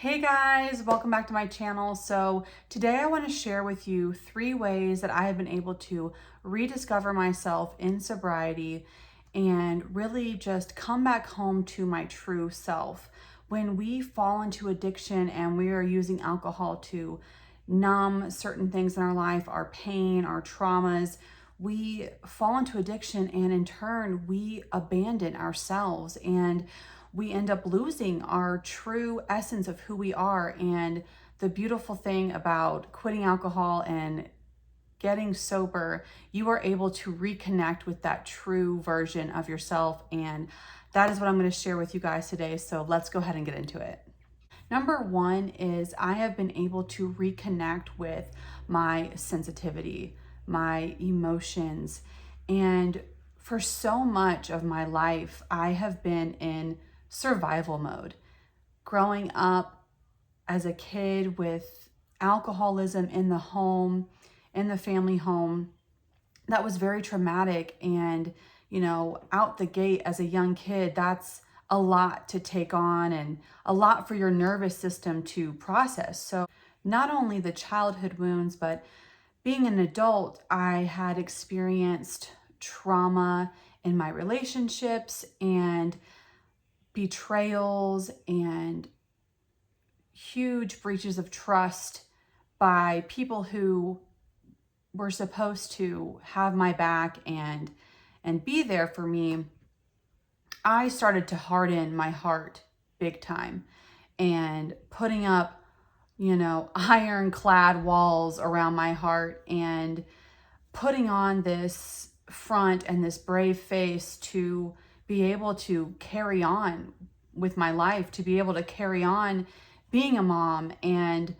Hey guys, welcome back to my channel. So today I want to share with you 3 ways that I have been able to rediscover myself in sobriety and really just come back home to my true self. When we fall into addiction and we are using alcohol to numb certain things in our life, our pain, our traumas, we fall into addiction and in turn we abandon ourselves and we end up losing our true essence of who we are. And the beautiful thing about quitting alcohol and getting sober, you are able to reconnect with that true version of yourself. And that is what I'm going to share with you guys today. So let's go ahead and get into it. Number 1 is I have been able to reconnect with my sensitivity, my emotions. And for so much of my life, I have been in survival mode. Growing up as a kid with alcoholism in the home, in the family home, that was very traumatic. And, out the gate as a young kid, that's a lot to take on and a lot for your nervous system to process. So not only the childhood wounds, but being an adult, I had experienced trauma in my relationships and betrayals and huge breaches of trust by people who were supposed to have my back and be there for me. I started to harden my heart big time and putting up, ironclad walls around my heart and putting on this front and this brave face to be able to carry on with my life, to be able to carry on being a mom. And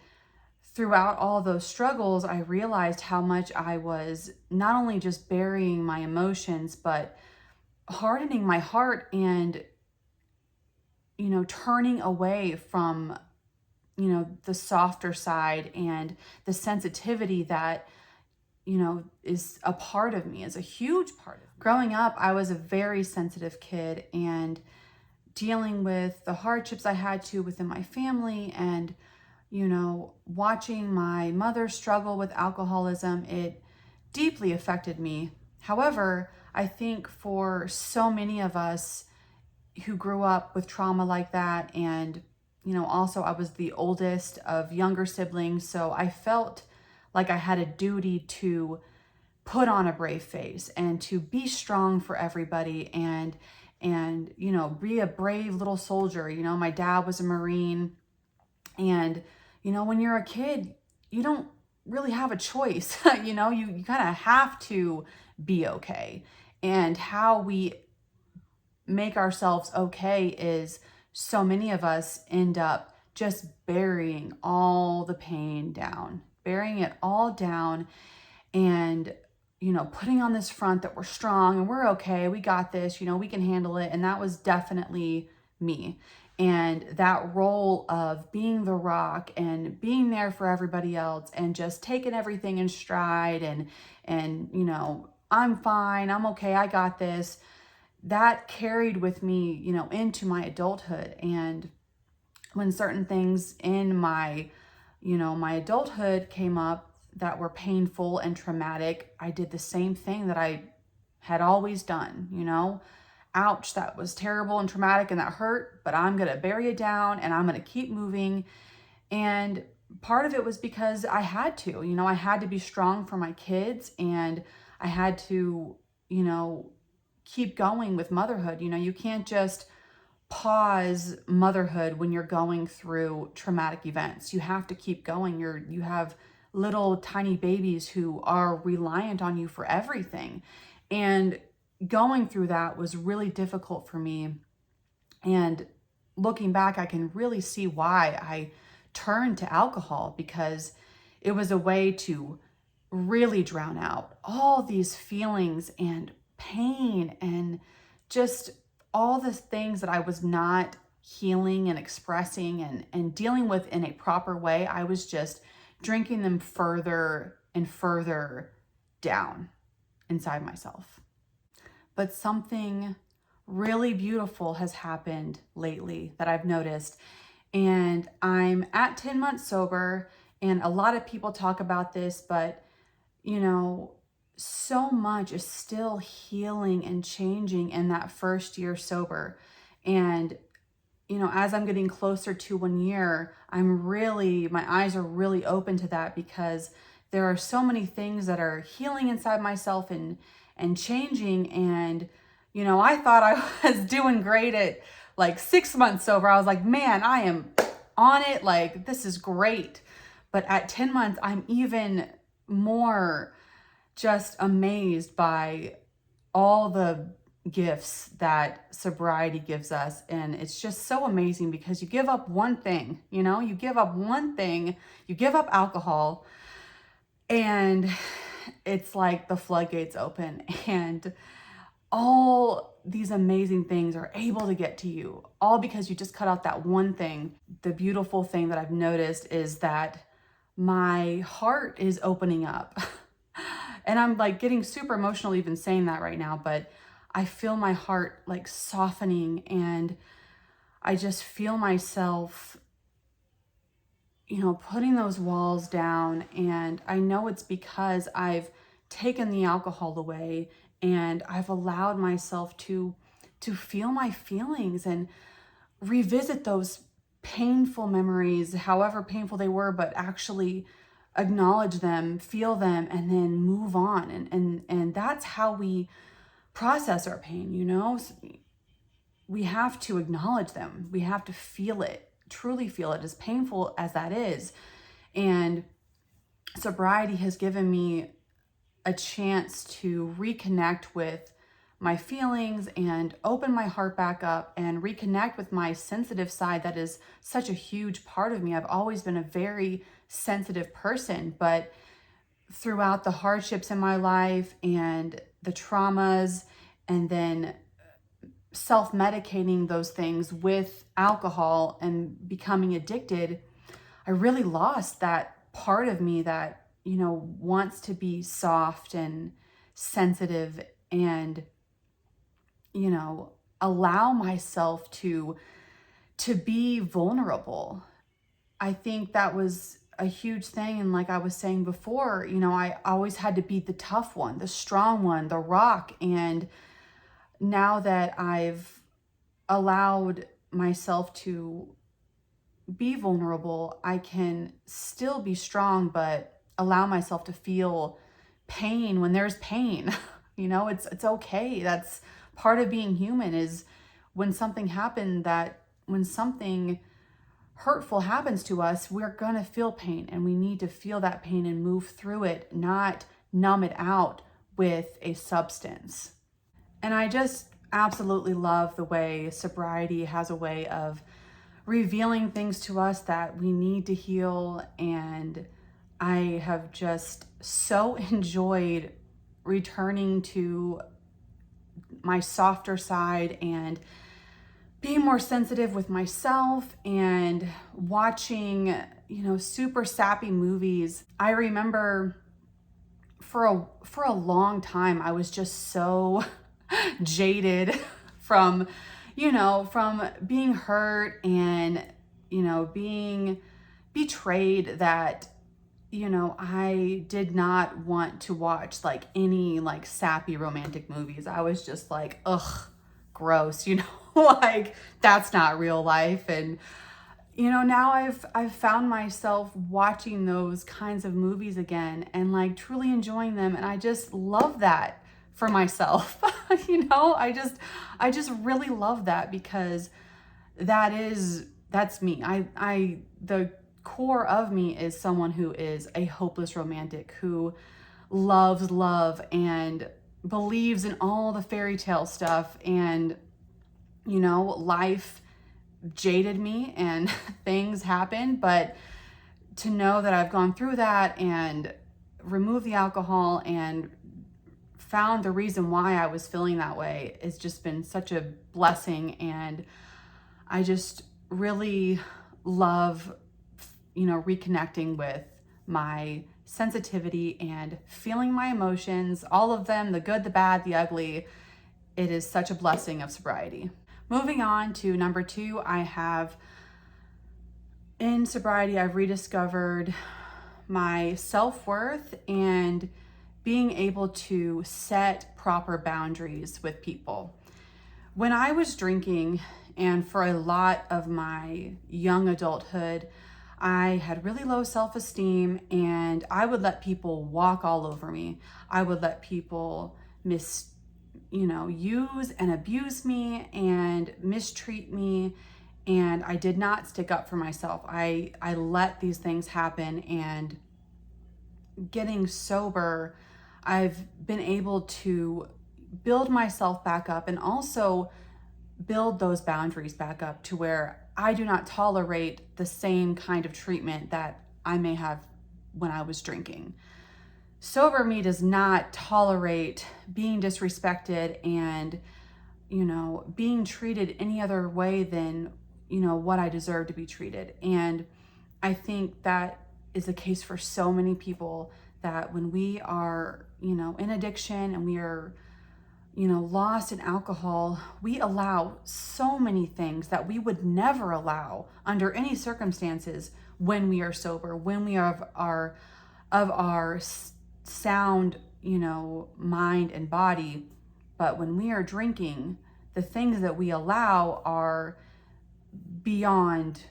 throughout all those struggles, I realized how much I was not only just burying my emotions, but hardening my heart and, turning away from, the softer side and the sensitivity that is a part of me, is a huge part of me. Growing up, I was a very sensitive kid and dealing with the hardships I had to within my family and, watching my mother struggle with alcoholism, it deeply affected me. However, I think for so many of us who grew up with trauma like that, and, also I was the oldest of younger siblings, so I felt like I had a duty to put on a brave face and to be strong for everybody and be a brave little soldier. My dad was a Marine, and when you're a kid, you don't really have a choice. You kind of have to be okay. And how we make ourselves okay is so many of us end up just burying all the pain down, burying it all down and, putting on this front that we're strong and we're okay, we got this, we can handle it. And that was definitely me. And that role of being the rock and being there for everybody else and just taking everything in stride and I'm fine, I'm okay, I got this. That carried with me, into my adulthood. And when certain things in my, my adulthood came up that were painful and traumatic, I did the same thing that I had always done, ouch, that was terrible and traumatic and that hurt, but I'm going to bury it down and I'm going to keep moving. And part of it was because I had to, I had to be strong for my kids and I had to, keep going with motherhood. You can't just pause motherhood when you're going through traumatic events. You have to keep going. You have little tiny babies who are reliant on you for everything. And going through that was really difficult for me. And looking back, I can really see why I turned to alcohol, because it was a way to really drown out all these feelings and pain and just all the things that I was not healing and expressing and dealing with in a proper way. I was just drinking them further and further down inside myself. But something really beautiful has happened lately that I've noticed. And I'm at 10 months sober, and a lot of people talk about this, but you know, so much is still healing and changing in that first year sober. And you know, as I'm getting closer to 1 year, my eyes are really open to that, because there are so many things that are healing inside myself and changing. And, you know, I thought I was doing great at like 6 months sober. I was like, man, I am on it. Like, this is great. But at 10 months, I'm even more just amazed by all the gifts that sobriety gives us. And it's just so amazing, because you give up one thing, you give up one thing, you give up alcohol, and it's like the floodgates open, and all these amazing things are able to get to you, all because you just cut out that one thing. The beautiful thing that I've noticed is that my heart is opening up. And I'm like getting super emotional even saying that right now, but I feel my heart like softening, and I just feel myself, putting those walls down. And I know it's because I've taken the alcohol away, and I've allowed myself to feel my feelings and revisit those painful memories, however painful they were, but actually acknowledge them, feel them, and then move on. And that's how we process our pain. We have to acknowledge them. We have to feel it, truly feel it, as painful as that is. And sobriety has given me a chance to reconnect with my feelings and open my heart back up and reconnect with my sensitive side that is such a huge part of me. I've always been a very sensitive person, but throughout the hardships in my life and the traumas, and then self-medicating those things with alcohol and becoming addicted, I really lost that part of me that, wants to be soft and sensitive and, allow myself to be vulnerable. I think that was a huge thing. And like I was saying before, I always had to be the tough one, the strong one, the rock. And now that I've allowed myself to be vulnerable, I can still be strong, but allow myself to feel pain when there's pain. It's okay. That's part of being human, is when something hurtful happens to us, we're going to feel pain, and we need to feel that pain and move through it, not numb it out with a substance. And I just absolutely love the way sobriety has a way of revealing things to us that we need to heal. And I have just so enjoyed returning to my softer side and being more sensitive with myself and watching, super sappy movies. I remember for a long time, I was just so jaded from being hurt and, being betrayed, that, I did not want to watch like any like sappy romantic movies. I was just like, ugh, gross, like that's not real life. And, now I've found myself watching those kinds of movies again and like truly enjoying them. And I just love that for myself. I just really love that, because that's me. The core of me is someone who is a hopeless romantic, who loves love and believes in all the fairy tale stuff. And, life jaded me and things happen, but to know that I've gone through that and removed the alcohol and found the reason why I was feeling that way, it's just been such a blessing. And I just really love, reconnecting with my sensitivity and feeling my emotions, all of them, the good, the bad, the ugly. It is such a blessing of sobriety. Moving on to number 2, I have In sobriety, I've rediscovered my self-worth and being able to set proper boundaries with people. When I was drinking, and for a lot of my young adulthood, I had really low self-esteem, and I would let people walk all over me. I would let people use and abuse me and mistreat me. And I did not stick up for myself. I let these things happen, and getting sober, I've been able to build myself back up and also build those boundaries back up to where I do not tolerate the same kind of treatment that I may have when I was drinking. Sober me does not tolerate being disrespected and, being treated any other way than, what I deserve to be treated. And I think that is the case for so many people, that when we are, in addiction and we are, lost in alcohol, we allow so many things that we would never allow under any circumstances when we are sober, when we are of our sound, mind and body. But when we are drinking, the things that we allow are beyond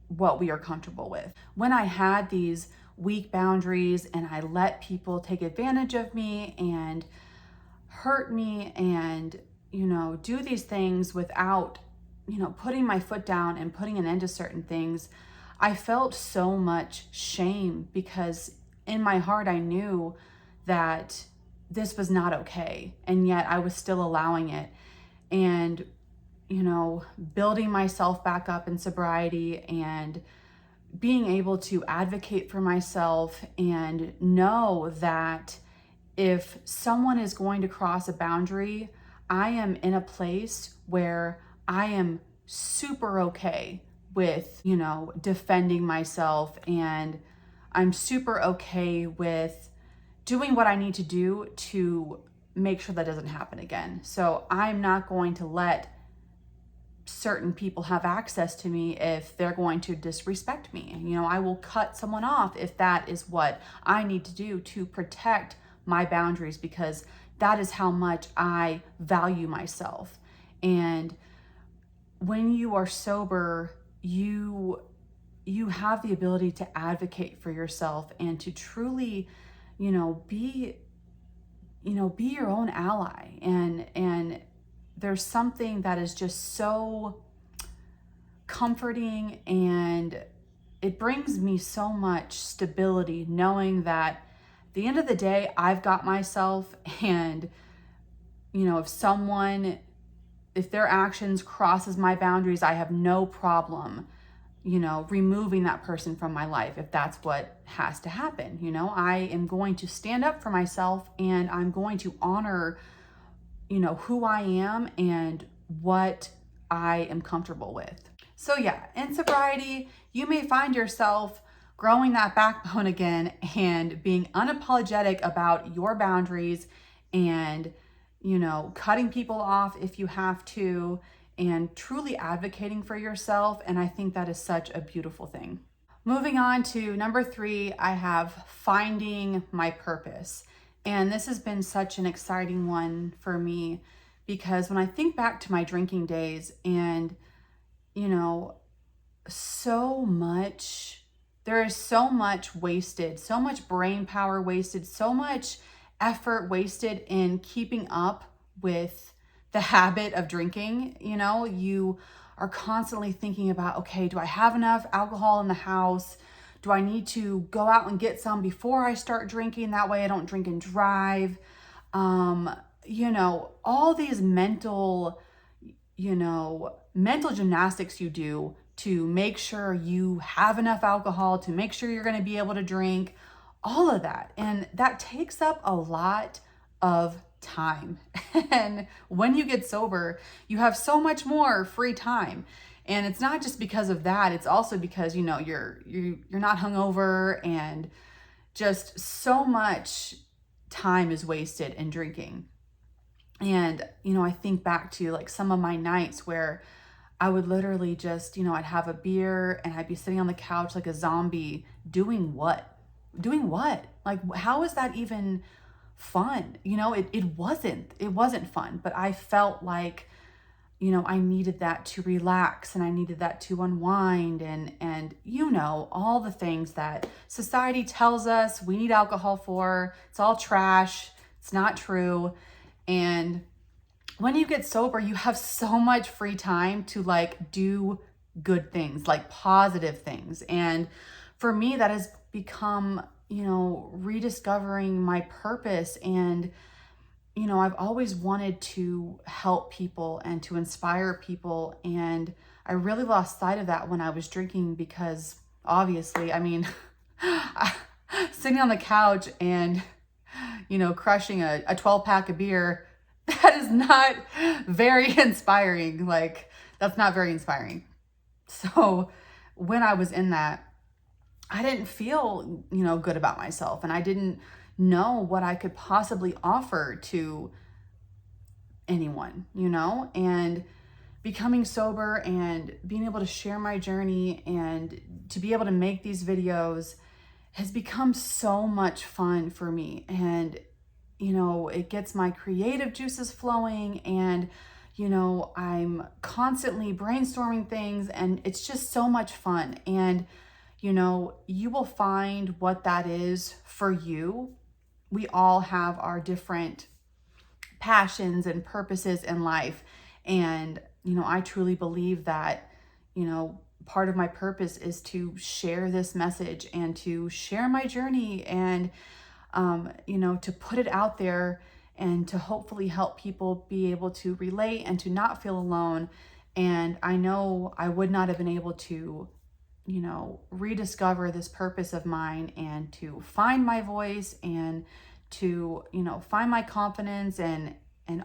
what we are comfortable with. When I had these weak boundaries and I let people take advantage of me and hurt me and, do these things without, putting my foot down and putting an end to certain things, I felt so much shame, because in my heart I knew that this was not okay, and yet I was still allowing it. And building myself back up in sobriety and being able to advocate for myself and know that if someone is going to cross a boundary, I am in a place where I am super okay with, defending myself, and I'm super okay with doing what I need to do to make sure that doesn't happen again. So I'm not going to let certain people have access to me if they're going to disrespect me. I will cut someone off if that is what I need to do to protect my boundaries, because that is how much I value myself. And when you are sober, you have the ability to advocate for yourself and to truly, be your own ally. And there's something that is just so comforting, and it brings me so much stability knowing that at the end of the day, I've got myself. And, if their actions crosses my boundaries, I have no problem, removing that person from my life if that's what has to happen. I am going to stand up for myself, and I'm going to honor, who I am and what I am comfortable with. So yeah, in sobriety, you may find yourself growing that backbone again and being unapologetic about your boundaries and, cutting people off if you have to, and truly advocating for yourself. And I think that is such a beautiful thing. Moving on to number 3, I have finding my purpose. And this has been such an exciting one for me, because when I think back to my drinking days, and, there is so much wasted, so much brain power wasted, so much effort wasted in keeping up with the habit of drinking. You are constantly thinking about, okay, do I have enough alcohol in the house? Do I need to go out and get some before I start drinking? That way I don't drink and drive. All these mental gymnastics you do to make sure you have enough alcohol, to make sure you're going to be able to drink, all of that. And that takes up a lot of time. And when you get sober, you have so much more free time. And it's not just because of that, it's also because, you're not hungover, and just so much time is wasted in drinking. And, I think back to like some of my nights where I would literally just, I'd have a beer and I'd be sitting on the couch like a zombie doing what? Doing what? Like, how is that even fun? It wasn't fun, but I felt like, I needed that to relax and I needed that to unwind and all the things that society tells us we need alcohol for. It's all trash. It's not true. And when you get sober, you have so much free time to like do good things, like positive things. And for me, that has become, rediscovering my purpose. And I've always wanted to help people and to inspire people. And I really lost sight of that when I was drinking because obviously, sitting on the couch and, crushing a 12 pack of beer, that is not very inspiring. Like, that's not very inspiring. So when I was in that, I didn't feel, good about myself, and I didn't know what I could possibly offer to anyone, and becoming sober and being able to share my journey and to be able to make these videos has become so much fun for me. And, it gets my creative juices flowing, and, I'm constantly brainstorming things, and it's just so much fun. And, you will find what that is for you. We all have our different passions and purposes in life. And, I truly believe that, part of my purpose is to share this message and to share my journey and, to put it out there and to hopefully help people be able to relate and to not feel alone. And I know I would not have been able to, rediscover this purpose of mine and to find my voice and to, find my confidence and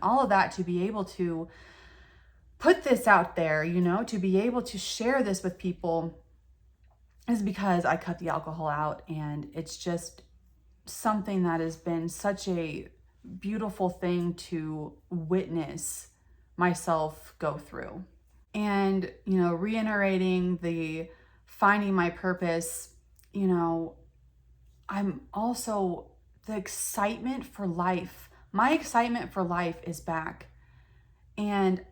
all of that, to be able to put this out there, to be able to share this with people, is because I cut the alcohol out. And it's just something that has been such a beautiful thing to witness myself go through. And, reiterating the finding my purpose, I'm also, the excitement for life. My excitement for life is back. And,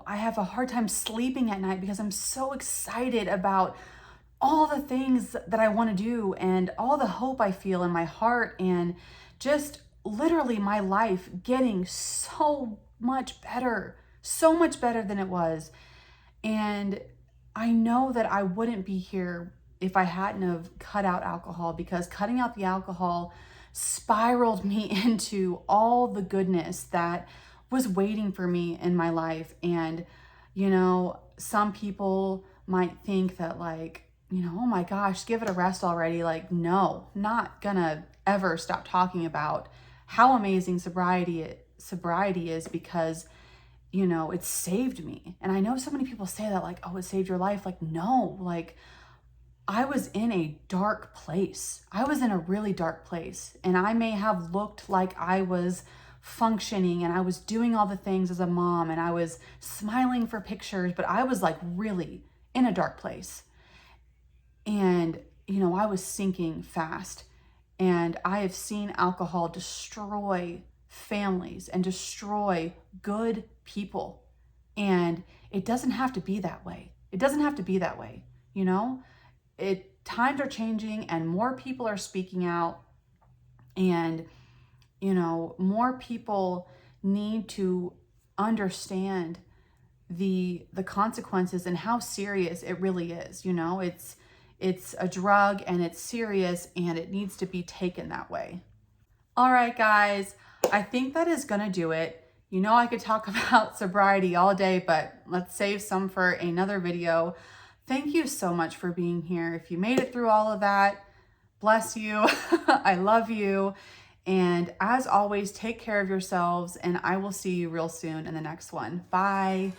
I have a hard time sleeping at night because I'm so excited about all the things that I want to do and all the hope I feel in my heart, and just literally my life getting so much better than it was. And I know that I wouldn't be here if I hadn't have cut out alcohol, because cutting out the alcohol spiraled me into all the goodness that was waiting for me in my life. And, some people might think that like, oh my gosh, give it a rest already. Like, no, not gonna ever stop talking about how amazing sobriety is, because, it saved me. And I know so many people say that like, oh, it saved your life. Like, no, like I was in a dark place. I was in a really dark place, and I may have looked like I was functioning and I was doing all the things as a mom and I was smiling for pictures, but I was like really in a dark place. And, I was sinking fast. And I have seen alcohol destroy families and destroy good people. And it doesn't have to be that way. Times are changing and more people are speaking out, and, more people need to understand the consequences and how serious it really is. It's a drug and it's serious and it needs to be taken that way. All right, guys, I think that is going to do it. I could talk about sobriety all day, but let's save some for another video. Thank you so much for being here. If you made it through all of that, bless you. I love you. And as always, take care of yourselves, and I will see you real soon in the next one. Bye.